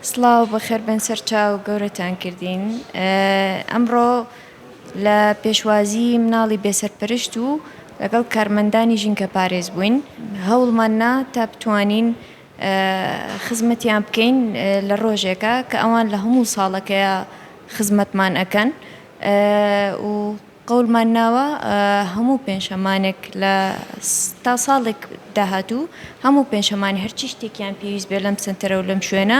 سڵاو بەخێر بن سەرچاو گەورەتان کردین. ئەمڕۆ لە پێشوازی مناڵی بێسەرپەرشت و لەگەڵ کارمەندانی ژینکە پارێز بووین. هەوڵماننا تا بتوانین خزمەتیان بکەین لە ڕۆژێکە کە ئەوان لە هەموو ساڵەکەیە خزمەتمان ئەکەن و قەولمان ناوە هەموو پێنجشەمانێک لە تا ساڵێک داهاتوو هەموو پێنجشەمانی هەرچی شتێکیان پێویست بێ لەم سنتەرە و لەم شوێنە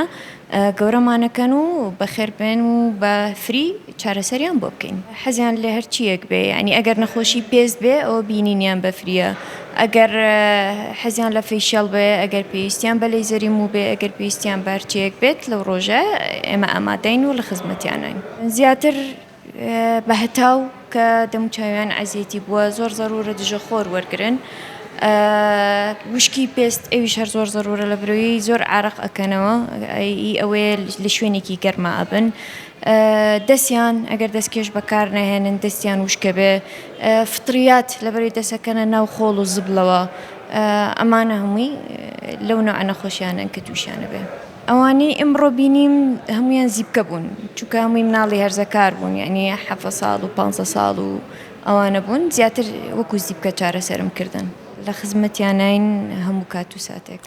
گەورەمانەکەن و بەخێر بێن و بە فری چارەسەریان بۆ بکەین. حەزیان لە هەرچیەک بێ، ینی ئەگەر نەخۆشی پێست بێ ئەوە بینینیان بە فریە، ئەگەر حەزیان لە فەیشیەڵ بێ، ئەگەر پێویستیان بە لەیزەری موو بێ، ئەگەر پێویستیان بە هەرچیەک بێت لەو ڕۆژە ئێمە ئامادەین و لە خزمەتیانین. زیاتر بە هەتاو کە دەموچاویان عەزیەتی بووە زۆر زەرورە دژەخۆر وەرگرن. وشکی پێست ئەویش هەر زۆر زەرورە لە برۆیی زۆر عارق ئەکەنەوە، ئەوەیە لە شوێنێکی گەرما ئەبن. دەستیان ئەگەر دەستکێش بەکار نەهێنن دەستیان وشکە بێ، فتریات لەبەری دەسەکەنە ناو خۆڵ و زبلەوە، ئەمانە هەمووی لەو نوع نەخۆشیانن کە تووشیانە بێ. ئەوانەی ئەمڕۆ بینیم هەمویان زیبکە بوون، چونکە هەمووی مناڵی هەرزەکار بوون، یعنی 7 ساڵ و 5 ساڵ و ئەوانە بوون، زیاتر وەکو زیبکە چارەسەرم کردن. لە خزمەتیانین هەموو کات و ساتێک.